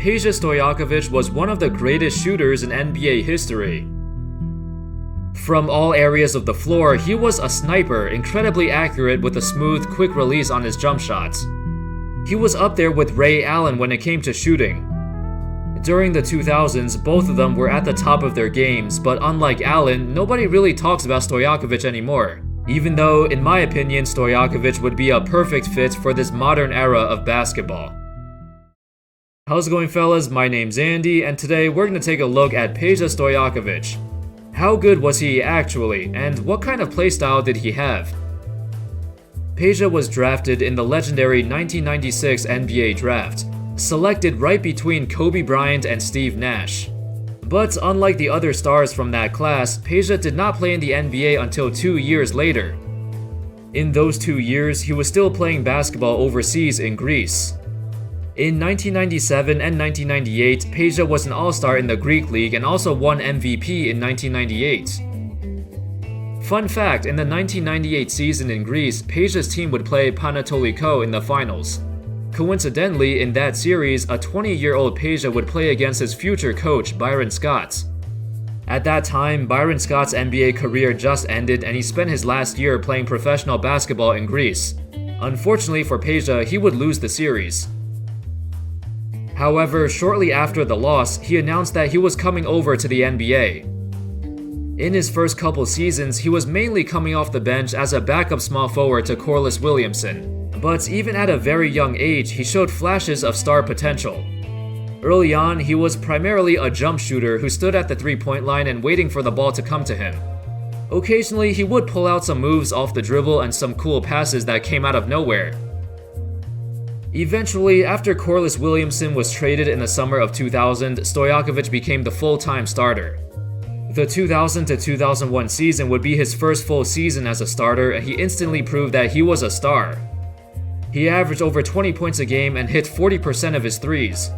Peja Stojakovic was one of the greatest shooters in NBA history. From all areas of the floor, he was a sniper, incredibly accurate with a smooth, quick release on his jump shots. He was up there with Ray Allen when it came to shooting. During the 2000s, both of them were at the top of their games, but unlike Allen, nobody really talks about Stojakovic anymore. Even though, in my opinion, Stojakovic would be a perfect fit for this modern era of basketball. How's it going, fellas? My name's Andy, and today we're going to take a look at Peja Stojakovic. How good was he actually, and what kind of playstyle did he have? Peja was drafted in the legendary 1996 NBA draft, selected right between Kobe Bryant and Steve Nash. But unlike the other stars from that class, Peja did not play in the NBA until 2 years later. In those 2 years, he was still playing basketball overseas in Greece. In 1997 and 1998, Peja was an all-star in the Greek League and also won MVP in 1998. Fun fact, in the 1998 season in Greece, Peja's team would play Panatoliko in the finals. Coincidentally, in that series, a 20-year-old Peja would play against his future coach, Byron Scott. At that time, Byron Scott's NBA career just ended and he spent his last year playing professional basketball in Greece. Unfortunately for Peja, he would lose the series. However, shortly after the loss, he announced that he was coming over to the NBA. In his first couple seasons, he was mainly coming off the bench as a backup small forward to Corliss Williamson, but even at a very young age, he showed flashes of star potential. Early on, he was primarily a jump shooter who stood at the three-point line and waiting for the ball to come to him. Occasionally, he would pull out some moves off the dribble and some cool passes that came out of nowhere. Eventually, after Corliss Williamson was traded in the summer of 2000, Stojakovic became the full-time starter. The 2000 to 2001 season would be his first full season as a starter, and he instantly proved that he was a star. He averaged over 20 points a game and hit 40% of his threes.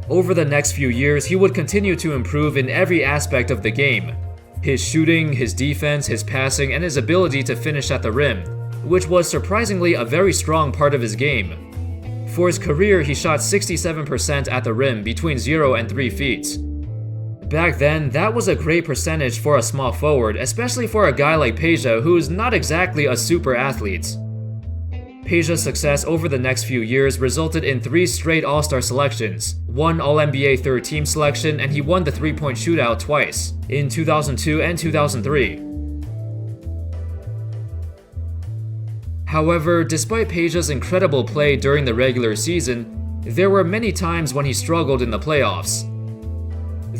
Over the next few years, he would continue to improve in every aspect of the game: his shooting, his defense, his passing, and his ability to finish at the rim, which was surprisingly a very strong part of his game. For his career, he shot 67% at the rim between 0 and 3 feet. Back then, that was a great percentage for a small forward, especially for a guy like Peja, who's not exactly a super athlete. Peja's success over the next few years resulted in 3 straight All-Star selections, 1 All-NBA third-team selection, and he won the three-point shootout twice, in 2002 and 2003. However, despite Peja's incredible play during the regular season, there were many times when he struggled in the playoffs.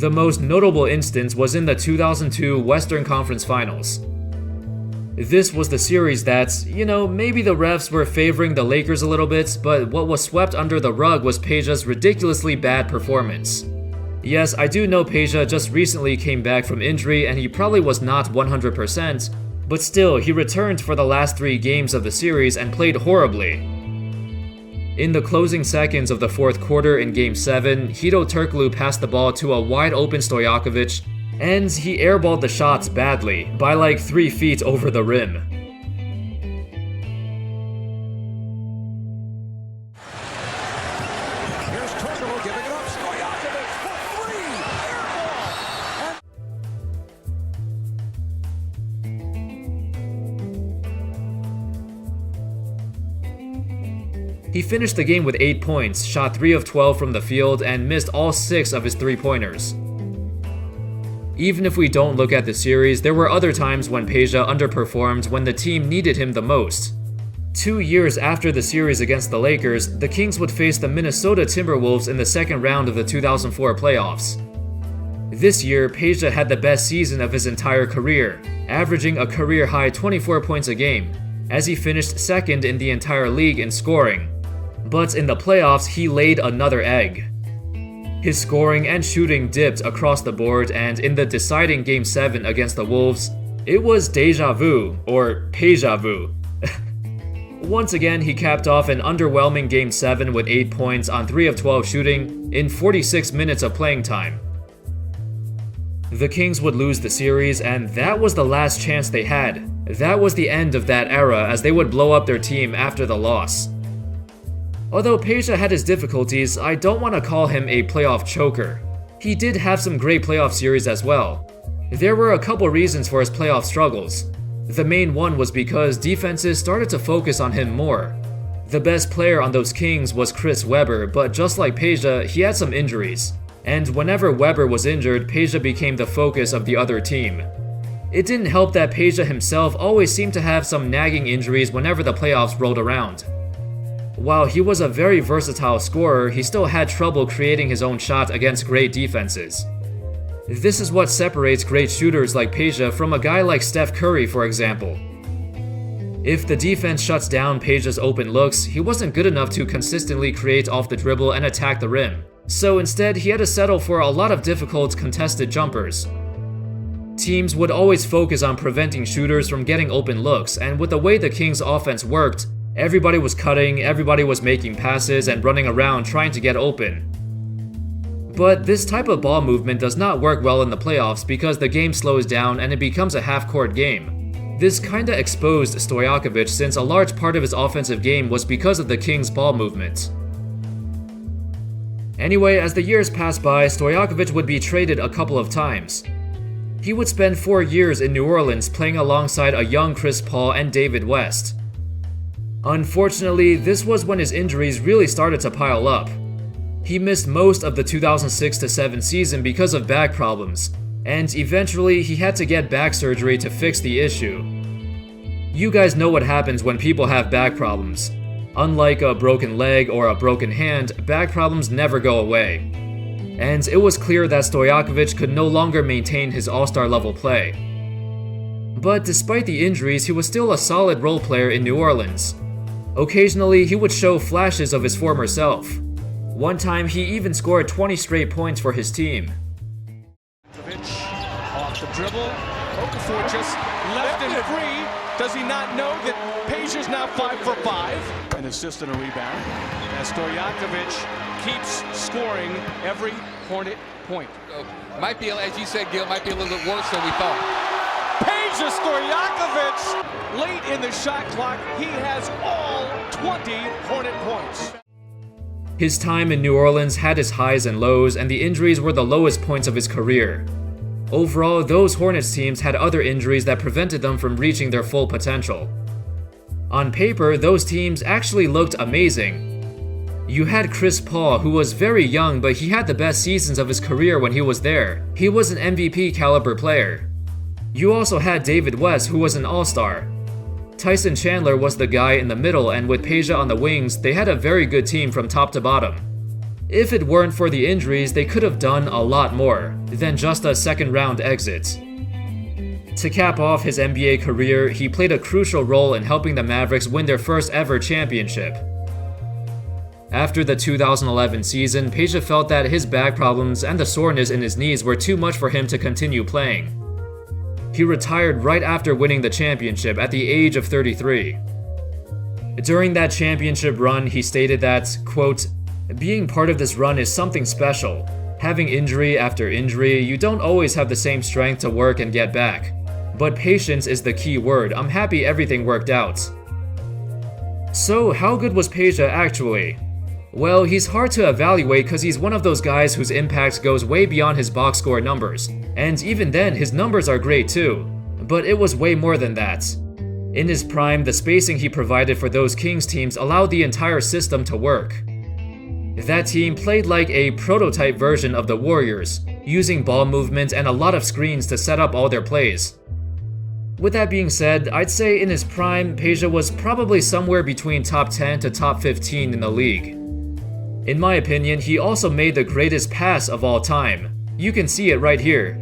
The most notable instance was in the 2002 Western Conference Finals. This was the series that, maybe the refs were favoring the Lakers a little bit, but what was swept under the rug was Peja's ridiculously bad performance. Yes, I do know Peja just recently came back from injury and he probably was not 100%, but still, he returned for the last 3 games of the series and played horribly. In the closing seconds of the fourth quarter in Game 7, Hedo Turkoglu passed the ball to a wide-open Stojakovic, and he airballed the shots badly, by like 3 feet over the rim. Here's Turkoglu giving it up. Stojakovic for 3. Airball. He finished the game with 8 points, shot 3 of 12 from the field, and missed all 6 of his three-pointers. Even if we don't look at the series, there were other times when Peja underperformed when the team needed him the most. 2 years after the series against the Lakers, the Kings would face the Minnesota Timberwolves in the second round of the 2004 playoffs. This year, Peja had the best season of his entire career, averaging a career-high 24 points a game, as he finished second in the entire league in scoring. But in the playoffs, he laid another egg. His scoring and shooting dipped across the board, and in the deciding Game 7 against the Wolves, it was deja vu, or Peja vu. Once again, he capped off an underwhelming Game 7 with 8 points on 3 of 12 shooting in 46 minutes of playing time. The Kings would lose the series, and that was the last chance they had. That was the end of that era, as they would blow up their team after the loss. Although Peja had his difficulties, I don't want to call him a playoff choker. He did have some great playoff series as well. There were a couple reasons for his playoff struggles. The main one was because defenses started to focus on him more. The best player on those Kings was Chris Webber, but just like Peja, he had some injuries. And whenever Webber was injured, Peja became the focus of the other team. It didn't help that Peja himself always seemed to have some nagging injuries whenever the playoffs rolled around. While he was a very versatile scorer, he still had trouble creating his own shot against great defenses. This is what separates great shooters like Peja from a guy like Steph Curry, for example. If the defense shuts down Peja's open looks, he wasn't good enough to consistently create off the dribble and attack the rim. So instead, he had to settle for a lot of difficult contested jumpers. Teams would always focus on preventing shooters from getting open looks, and with the way the Kings' offense worked, everybody was cutting, everybody was making passes and running around trying to get open. But this type of ball movement does not work well in the playoffs because the game slows down and it becomes a half-court game. This kinda exposed Stojakovic since a large part of his offensive game was because of the Kings' ball movement. Anyway, as the years passed by, Stojakovic would be traded a couple of times. He would spend 4 years in New Orleans playing alongside a young Chris Paul and David West. Unfortunately, this was when his injuries really started to pile up. He missed most of the 2006-07 season because of back problems, and eventually he had to get back surgery to fix the issue. You guys know what happens when people have back problems. Unlike a broken leg or a broken hand, back problems never go away. And it was clear that Stojakovic could no longer maintain his all-star level play. But despite the injuries, he was still a solid role player in New Orleans. Occasionally, he would show flashes of his former self. One time, he even scored 20 straight points for his team. Off the dribble, Okafor just left him free. Does he not know that Peja's now 5 for 5? An assist and a rebound. As Stojakovic keeps scoring every Hornet point. Might be, as you said, Gil, might be a little bit worse than we thought. Peja Stojakovic, late in the shot clock, he has all 20 Hornet points. His time in New Orleans had its highs and lows, and the injuries were the lowest points of his career. Overall, those Hornets teams had other injuries that prevented them from reaching their full potential. On paper, those teams actually looked amazing. You had Chris Paul, who was very young, but he had the best seasons of his career when he was there. He was an MVP caliber player. You also had David West, who was an all-star. Tyson Chandler was the guy in the middle, and with Peja on the wings, they had a very good team from top to bottom. If it weren't for the injuries, they could have done a lot more than just a second-round exit. To cap off his NBA career, he played a crucial role in helping the Mavericks win their first ever championship. After the 2011 season, Peja felt that his back problems and the soreness in his knees were too much for him to continue playing. He retired right after winning the championship at the age of 33. During that championship run, he stated that, quote, "Being part of this run is something special. Having injury after injury, you don't always have the same strength to work and get back. But patience is the key word. I'm happy everything worked out." So how good was Peja actually? Well, he's hard to evaluate because he's one of those guys whose impact goes way beyond his box score numbers. And even then, his numbers are great too. But it was way more than that. In his prime, the spacing he provided for those Kings teams allowed the entire system to work. That team played like a prototype version of the Warriors, using ball movement and a lot of screens to set up all their plays. With that being said, I'd say in his prime, Peja was probably somewhere between top 10 to top 15 in the league. In my opinion, he also made the greatest pass of all time. You can see it right here.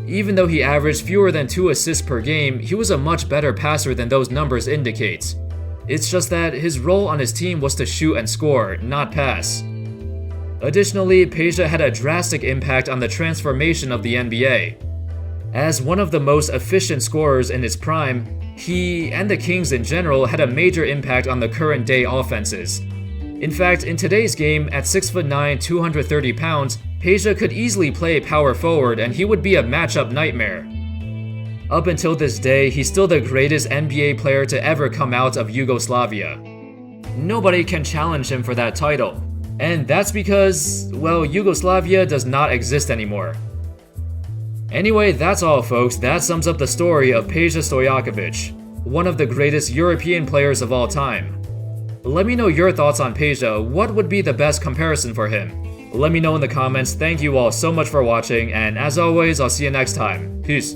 Even though he averaged fewer than 2 assists per game, he was a much better passer than those numbers indicate. It's just that his role on his team was to shoot and score, not pass. Additionally, Peja had a drastic impact on the transformation of the NBA. As one of the most efficient scorers in his prime, he and the Kings in general had a major impact on the current day offenses. In fact, in today's game, at 6'9", 230 pounds, Peja could easily play power forward and he would be a matchup nightmare. Up until this day, he's still the greatest NBA player to ever come out of Yugoslavia. Nobody can challenge him for that title. And that's because, well, Yugoslavia does not exist anymore. Anyway, that's all folks. That sums up the story of Peja Stojakovic, one of the greatest European players of all time. Let me know your thoughts on Peja. What would be the best comparison for him? Let me know in the comments. Thank you all so much for watching, and as always, I'll see you next time. Peace.